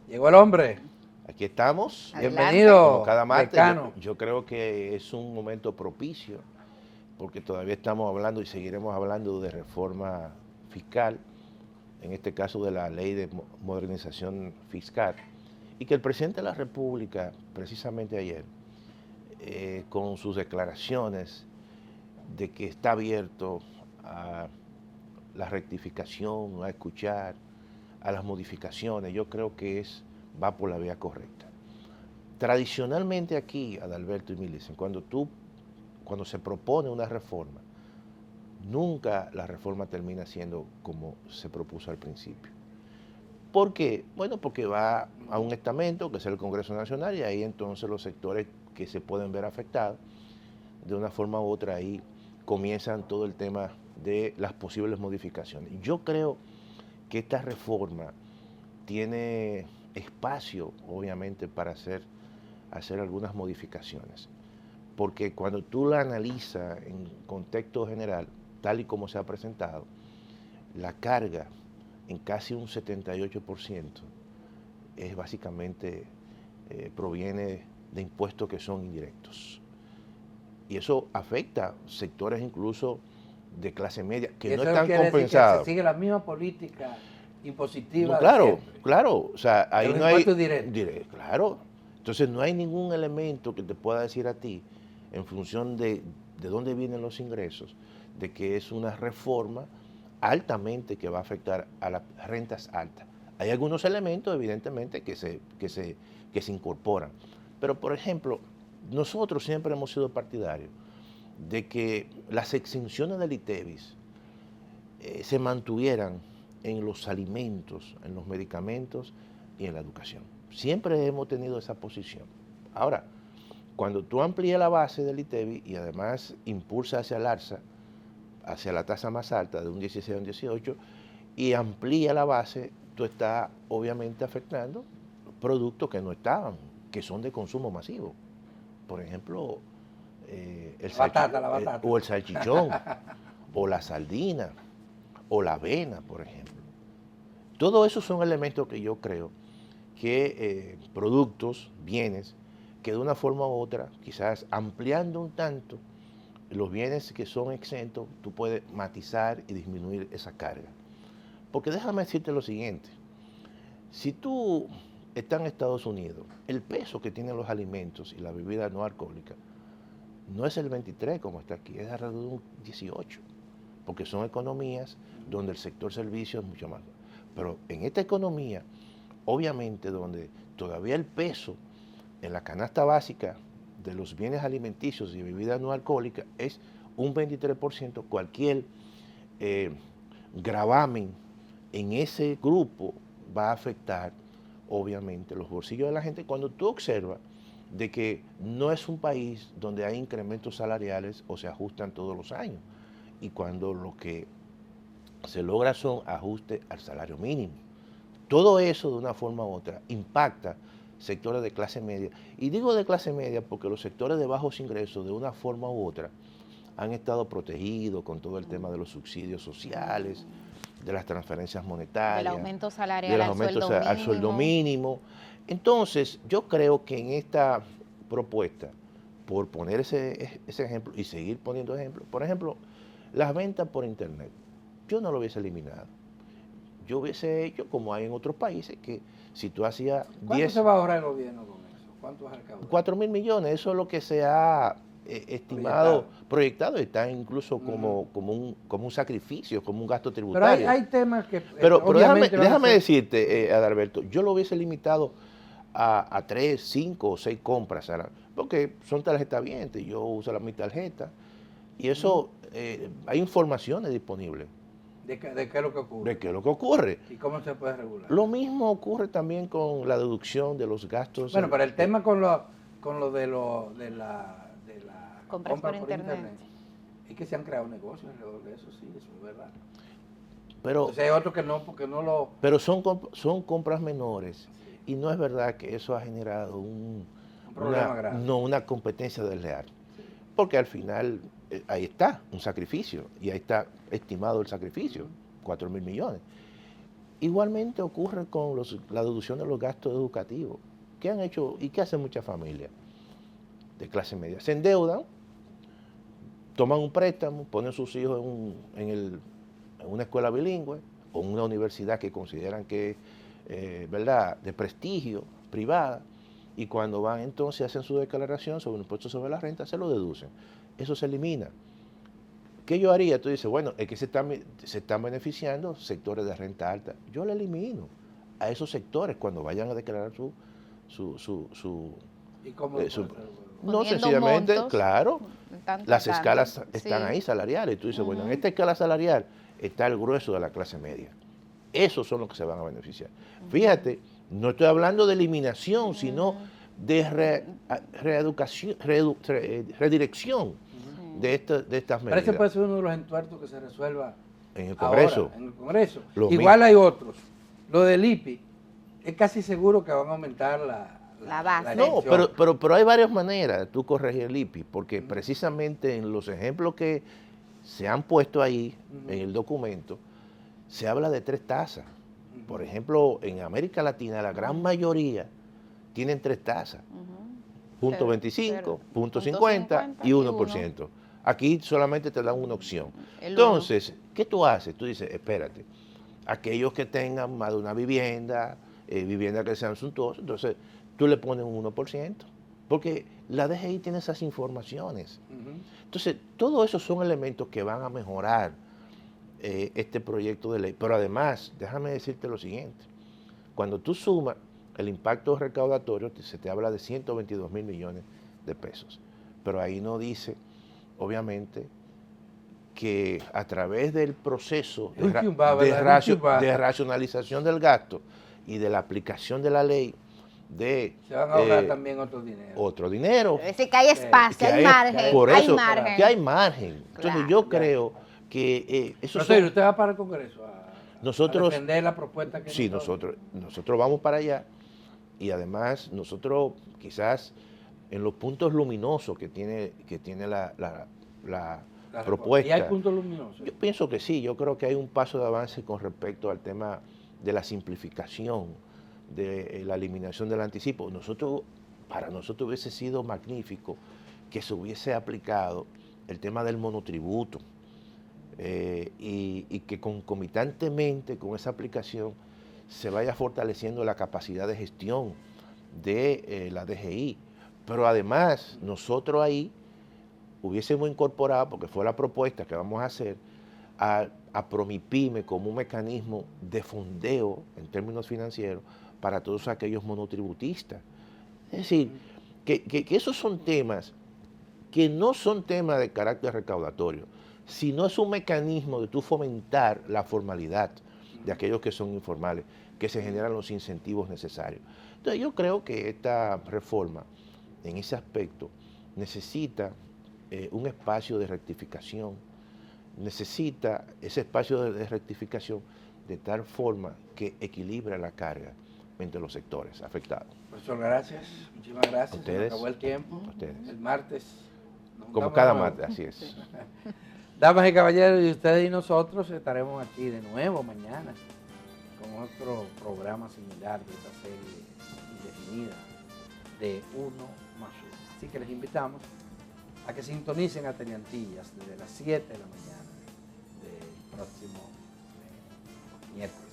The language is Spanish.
Llegó el hombre. Aquí estamos. Bienvenido, Como cada martes, decano. yo creo que es un momento propicio, porque todavía estamos hablando y seguiremos hablando de reforma fiscal, en este caso de la ley de modernización fiscal, y que el presidente de la República, precisamente ayer, con sus declaraciones de que está abierto a la rectificación, a escuchar, a las modificaciones, yo creo que va por la vía correcta. Tradicionalmente aquí, Adalberto y Millicent, cuando se propone una reforma, nunca la reforma termina siendo como se propuso al principio. ¿Por qué? Bueno, porque va a un estamento, que es el Congreso Nacional, y ahí entonces los sectores que se pueden ver afectados, de una forma u otra, ahí comienzan todo el tema de las posibles modificaciones. Yo creo que esta reforma tiene espacio, obviamente, para hacer algunas modificaciones. Porque cuando tú la analizas en contexto general, tal y como se ha presentado, la carga en casi un 78% es básicamente, proviene de impuestos que son indirectos. Y eso afecta sectores incluso de clase media que no están compensados. Que se sigue la misma política impositiva. No, claro, de siempre. claro. O sea, ahí no hay. Directo. Claro. Entonces no hay ningún elemento que te pueda decir a ti, en función de dónde vienen los ingresos, de que es una reforma altamente que va a afectar a las rentas altas. Hay algunos elementos, evidentemente, que se incorporan. Pero, por ejemplo, nosotros siempre hemos sido partidarios de que las exenciones del ITEVIS se mantuvieran en los alimentos, en los medicamentos y en la educación. Siempre hemos tenido esa posición. Ahora, cuando tú amplías la base del ITEVIS y además impulsas hacia el alza, hacia la tasa más alta de un 16 a un 18, y amplía la base, tú estás obviamente afectando productos que no estaban, que son de consumo masivo. Por ejemplo, la batata. O el salchichón, o la sardina, o la avena, por ejemplo. Todo eso son elementos que yo creo que productos, bienes, que de una forma u otra, quizás ampliando un tanto los bienes que son exentos, tú puedes matizar y disminuir esa carga. Porque déjame decirte lo siguiente, si tú estás en Estados Unidos, el peso que tienen los alimentos y la bebida no alcohólica no es el 23 como está aquí, es alrededor de un 18, porque son economías donde el sector servicio es mucho más. Pero en esta economía, obviamente, donde todavía el peso en la canasta básica de los bienes alimenticios y bebidas no alcohólicas es un 23%, cualquier gravamen en ese grupo va a afectar, obviamente, los bolsillos de la gente. Cuando tú observas de que no es un país donde hay incrementos salariales o se ajustan todos los años, y cuando lo que se logra son ajustes al salario mínimo. Todo eso, de una forma u otra, impacta sectores de clase media. Y digo de clase media porque los sectores de bajos ingresos, de una forma u otra, han estado protegidos con todo el tema de los subsidios sociales, de las transferencias monetarias, del aumento salarial al sueldo mínimo. Entonces, yo creo que en esta propuesta, por poner ese ejemplo y seguir poniendo ejemplos, por ejemplo, las ventas por internet, yo no lo hubiese eliminado. Yo hubiese hecho como hay en otros países, que si tú hacías 10... ¿Cuánto se va a ahorrar el gobierno con eso? ¿Cuánto es el recaudado? 4.000 millones, eso es lo que se ha estimado, proyectado, está incluso como un sacrificio, como un gasto tributario. Pero hay temas que... Pero déjame decirte, Adalberto, yo lo hubiese limitado a 3, 5 o 6 compras, porque son tarjetas vigentes, yo uso mi tarjeta, y eso, hay informaciones disponibles. ¿De qué es lo que ocurre? ¿De qué es lo que ocurre? ¿Y cómo se puede regular? Lo mismo ocurre también con la deducción de los gastos. Bueno, pero el tema con lo de la compras por internet, es que se han creado negocios alrededor de eso, sí, eso es verdad. Pero, entonces hay otros que no, porque no lo... Pero son compras menores, y no es verdad que eso ha generado un problema grave. No, una competencia desleal. Sí. Porque al final ahí está un sacrificio, y ahí está estimado el sacrificio, 4.000 millones. Igualmente ocurre con la deducción de los gastos educativos. ¿Qué han hecho y qué hacen muchas familias de clase media? Se endeudan, toman un préstamo, ponen sus hijos en una escuela bilingüe o en una universidad que consideran que es ¿verdad?, de prestigio, privada, y cuando van entonces hacen su declaración sobre el impuesto sobre la renta, se lo deducen. Eso se elimina. ¿Qué yo haría? Tú dices, bueno, es que se están beneficiando sectores de renta alta. Yo le elimino a esos sectores cuando vayan a declarar ¿Y cómo no, sencillamente, montos, claro, las escalas están sí, ahí salariales. Y tú dices, bueno, en esta escala salarial está el grueso de la clase media. Esos son los que se van a beneficiar. Fíjate, no estoy hablando de eliminación, sino de redirección de estas medidas. Pero ese puede ser uno de los entuertos que se resuelva en el Congreso. Ahora, en el Congreso. Lo Igual mismo. hay otros. Lo del IPI, es casi seguro que van a aumentar La base. No, elección. pero hay varias maneras de tú corregir el IPI, porque precisamente en los ejemplos que se han puesto ahí en el documento, se habla de 3 tasas. Por ejemplo, en América Latina la gran mayoría tienen 3 tasas. Punto 25, punto 50 y 1%. Aquí solamente te dan una opción. Entonces, ¿qué tú haces? Tú dices, espérate, aquellos que tengan más de una vivienda, vivienda que sean suntuosas, entonces tú le pones un 1%, porque la DGI tiene esas informaciones. Entonces, todos esos son elementos que van a mejorar este proyecto de ley. Pero además, déjame decirte lo siguiente, cuando tú sumas el impacto recaudatorio, se te habla de 122.000 millones de pesos. Pero ahí no dice, obviamente, que a través del proceso de racionalización del gasto y de la aplicación de la ley, se van a ahorrar también otro dinero. Es decir, que hay espacio, hay margen. Por eso, hay margen. que hay margen. Entonces yo creo que eso Pero usted va para el Congreso a defender la propuesta que sí, nosotros vamos para allá, y además nosotros quizás en los puntos luminosos que tiene la propuesta. ¿Y hay puntos luminosos? Yo pienso que sí, yo creo que hay un paso de avance con respecto al tema de la simplificación, de la eliminación del anticipo. Para nosotros hubiese sido magnífico que se hubiese aplicado el tema del monotributo, y que concomitantemente con esa aplicación se vaya fortaleciendo la capacidad de gestión de la DGI. Pero además nosotros ahí hubiésemos incorporado, porque fue la propuesta que vamos a hacer, a Promipyme como un mecanismo de fondeo en términos financieros para todos aquellos monotributistas. Es decir, que esos son temas que no son temas de carácter recaudatorio, sino es un mecanismo de tú fomentar la formalidad de aquellos que son informales, que se generan los incentivos necesarios. Entonces yo creo que esta reforma, en ese aspecto, necesita un espacio de rectificación, necesita ese espacio de rectificación de tal forma que equilibre la carga entre los sectores afectados. Profesor, gracias, muchísimas gracias. Ustedes, se nos acabó el tiempo. Ustedes. El martes. Como cada martes, así es. Damas y caballeros, y ustedes y nosotros estaremos aquí de nuevo mañana con otro programa similar de esta serie indefinida de 1+1. Así que les invitamos a que sintonicen a Teniantillas desde las 7 de la mañana del próximo miércoles.